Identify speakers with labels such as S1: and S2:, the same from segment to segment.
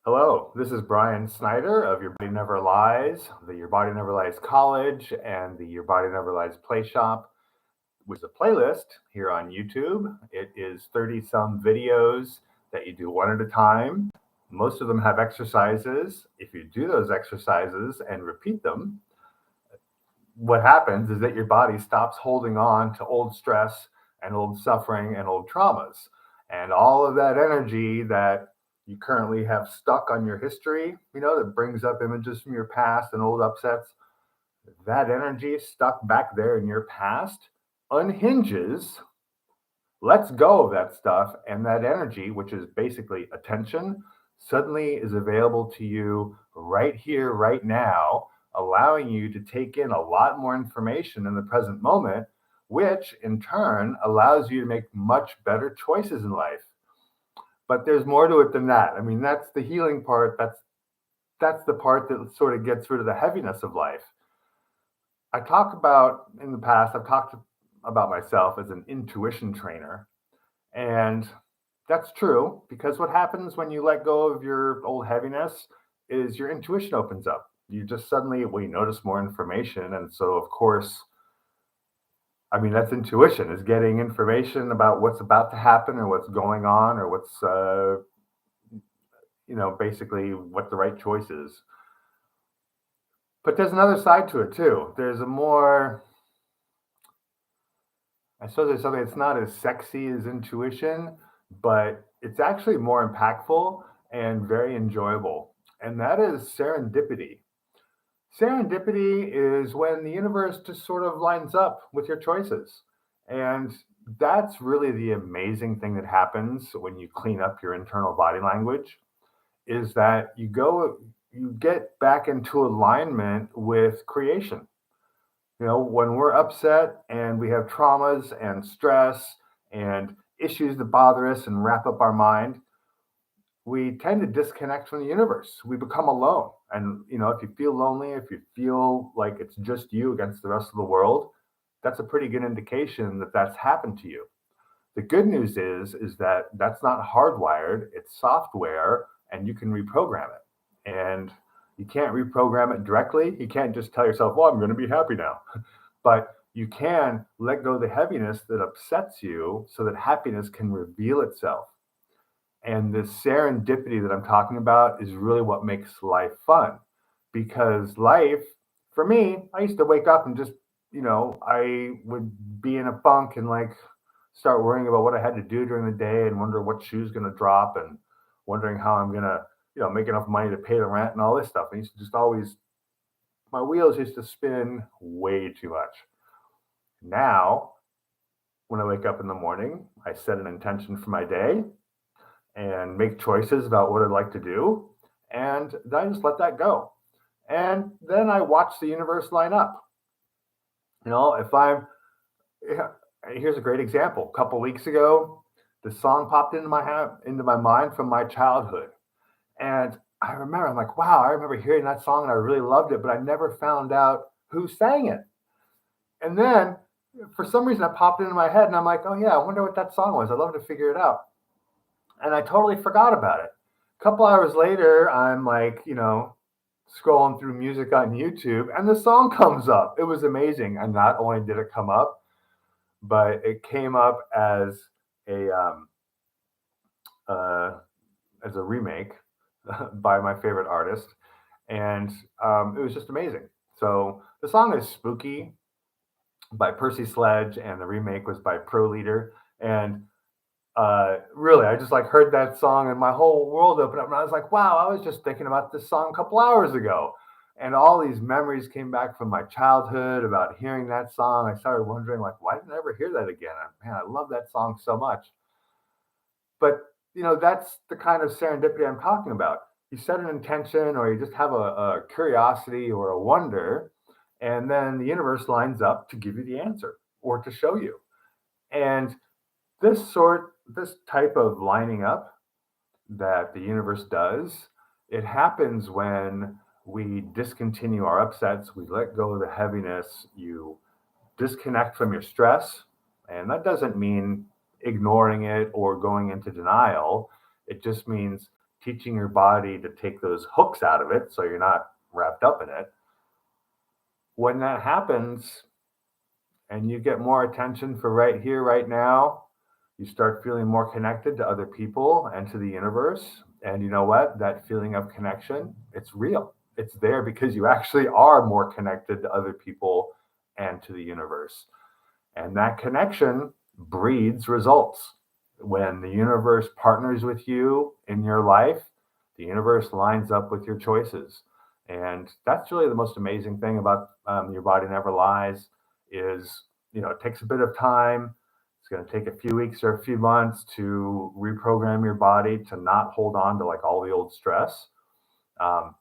S1: Hello, this is Brian Snyder of Your Body Never Lies, the Your Body Never Lies College, and the Your Body Never Lies Play Shop, which is a playlist here on YouTube. It is 30 some videos that you do one at a time. Most of them have exercises. If you do those exercises and repeat them, what happens is that your body stops holding on to old stress and old suffering and old traumas. And all of that energy that you currently have stuck on your history, that brings up images from your past and old upsets, that energy stuck back there in your past unhinges, lets go of that stuff, and that energy, which is basically attention, suddenly is available to you right here, right now, allowing you to take in a lot more information in the present moment, which in turn allows you to make much better choices in life. But there's more to it than that. I mean, that's the healing part. That's the part that sort of gets rid of the heaviness of life. I talk about in the past, I've talked about myself as an intuition trainer. And that's true because what happens when you let go of your old heaviness is your intuition opens up. You just suddenly, we notice more information. And so, of course, I mean, that's intuition, is getting information about what's about to happen or what's going on or what's, basically what the right choice is. But there's another side to it too. There's a more, I suppose there's something that's not as sexy as intuition, but it's actually more impactful and very enjoyable. And that is serendipity. Serendipity is when the universe just sort of lines up with your choices. And that's really the amazing thing that happens when you clean up your internal body language is that you get back into alignment with creation. When we're upset and we have traumas and stress and issues that bother us and wrap up our mind, we tend to disconnect from the universe. We become alone. And, if you feel lonely, if you feel like it's just you against the rest of the world, that's a pretty good indication that that's happened to you. The good news is that that's not hardwired, it's software, and you can reprogram it. And you can't reprogram it directly. You can't just tell yourself, well, I'm going to be happy now. But you can let go of the heaviness that upsets you so that happiness can reveal itself. And this serendipity that I'm talking about is really what makes life fun. Because life, for me, I used to wake up and just, I would be in a funk and like start worrying about what I had to do during the day and wonder what shoe's going to drop and wondering how I'm going to, make enough money to pay the rent and all this stuff. I used to just always, my wheels used to spin way too much. Now, when I wake up in the morning, I set an intention for my day and make choices about what I'd like to do. And then I just let that go. And then I watch the universe line up. If I'm, yeah, here's a great example. A couple weeks ago, the song popped into my mind from my childhood. And I remember, I'm like, wow, I remember hearing that song and I really loved it, but I never found out who sang it. And then for some reason, it popped into my head and I'm like, oh, yeah, I wonder what that song was. I'd love to figure it out. And I totally forgot about it. A couple hours later, I'm like, scrolling through music on YouTube and the song comes up. It was amazing. And not only did it come up, but it came up a um, as a remake by my favorite artist, and it was just amazing. So the song is "Spooky" by Percy Sledge, and the remake was by Pro Leader. And really, I just like heard that song, and my whole world opened up, and I was like, "Wow!" I was just thinking about this song a couple hours ago, and all these memories came back from my childhood about hearing that song. I started wondering, like, why didn't I ever hear that again? Man, I love that song so much. But that's the kind of serendipity I'm talking about. You set an intention, or you just have a curiosity or a wonder, and then the universe lines up to give you the answer or to show you. And this type of lining up that the universe does, it happens when we discontinue our upsets, we let go of the heaviness, you disconnect from your stress. And that doesn't mean ignoring it or going into denial. It just means teaching your body to take those hooks out of it so you're not wrapped up in it. When that happens and you get more attention for right here, right now, you start feeling more connected to other people and to the universe. And you know what? That feeling of connection, it's real. It's there because you actually are more connected to other people and to the universe. And that connection breeds results. When the universe partners with you in your life, the universe lines up with your choices. And that's really the most amazing thing about Your Body Never Lies is, it takes a bit of time. It's going to take a few weeks or a few months to reprogram your body to not hold on to like all the old stress. Um,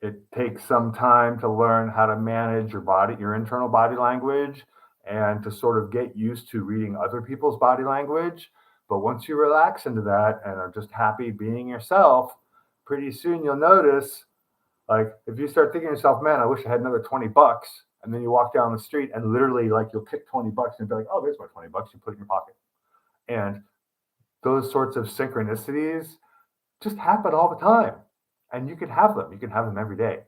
S1: it takes some time to learn how to manage your body, your internal body language, and to sort of get used to reading other people's body language. But once you relax into that and are just happy being yourself, pretty soon you'll notice, like, if you start thinking to yourself, man, I wish I had another $20. And then you walk down the street and literally, like, you'll pick $20 and be like, oh, there's my $20. You put it in your pocket. And those sorts of synchronicities just happen all the time. And you can have them. You can have them every day.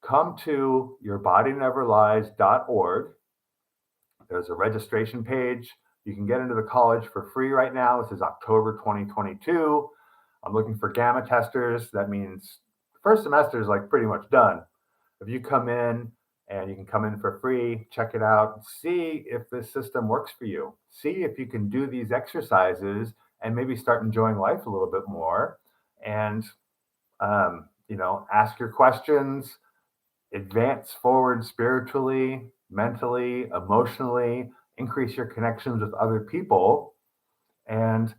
S1: Come to yourbodyneverlies.org. There's a registration page. You can get into the college for free right now. This is October 2022. I'm looking for gamma testers. That means the first semester is like pretty much done. If you come in, and you can come in for free, check it out, see if this system works for you. See if you can do these exercises and maybe start enjoying life a little bit more. And ask your questions, advance forward spiritually, mentally, emotionally, increase your connections with other people, and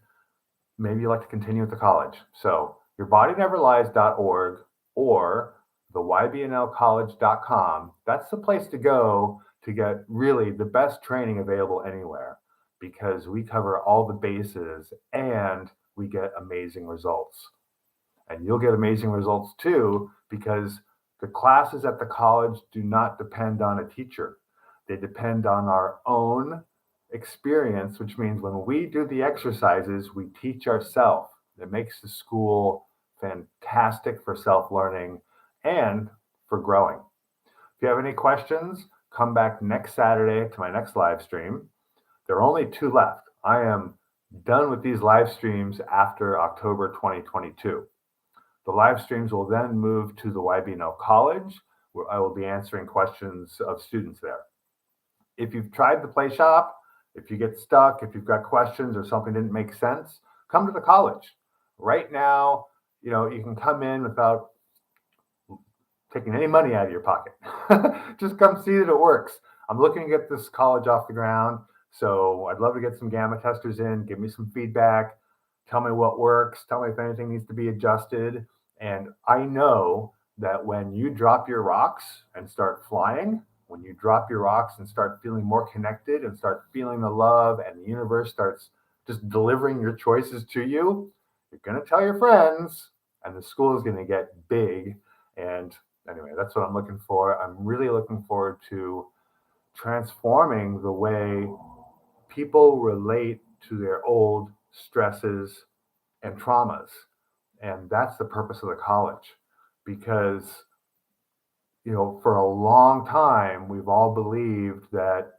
S1: maybe you like to continue with the college. So yourbodyneverlies.org or the ybnlcollege.com, that's the place to go to get really the best training available anywhere, because we cover all the bases and we get amazing results. And you'll get amazing results too, because the classes at the college do not depend on a teacher. They depend on our own experience, which means when we do the exercises, we teach ourselves. It makes the school fantastic for self-learning and for growing. If you have any questions, come back next Saturday to my next live stream. There are only 2 left. I am done with these live streams after October 2022. The live streams will then move to the YBNL College, where I will be answering questions of students there. If you've tried the Play Shop, if you get stuck, if you've got questions or something didn't make sense, come to the college. Right now, you can come in without taking any money out of your pocket. Just come see that it works. I'm looking to get this college off the ground, so I'd love to get some gamma testers in, give me some feedback, tell me what works, tell me if anything needs to be adjusted. And I know that when you drop your rocks and start flying, when you drop your rocks and start feeling more connected and start feeling the love, and the universe starts just delivering your choices to you, you're going to tell your friends and the school is going to get big. And anyway, that's what I'm looking for. I'm really looking forward to transforming the way people relate to their old stresses and traumas. And that's the purpose of the college, because, for a long time, we've all believed that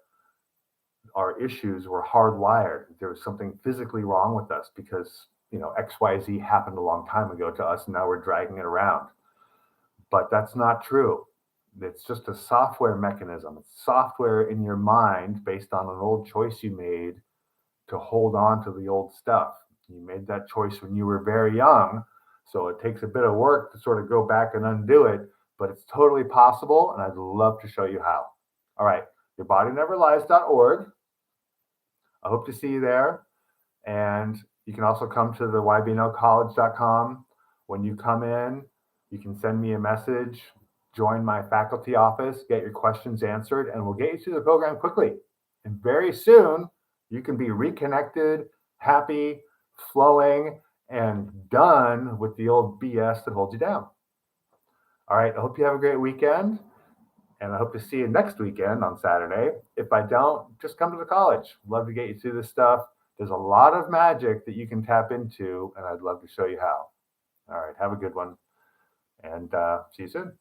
S1: our issues were hardwired. There was something physically wrong with us because, XYZ happened a long time ago to us, and now we're dragging it around. But that's not true. It's just a software mechanism. It's software in your mind based on an old choice you made to hold on to the old stuff. You made that choice when you were very young, so it takes a bit of work to sort of go back and undo it, but it's totally possible, and I'd love to show you how. All right, yourbodyneverlies.org. I hope to see you there. And you can also come to the ybnlcollege.com. When you come in, you can send me a message, join my faculty office, get your questions answered, and we'll get you through the program quickly. And very soon, you can be reconnected, happy, flowing, and done with the old BS that holds you down. All right, I hope you have a great weekend, and I hope to see you next weekend on Saturday. If I don't, just come to the college. Love to get you through this stuff. There's a lot of magic that you can tap into, and I'd love to show you how. All right. Have a good one and see you soon.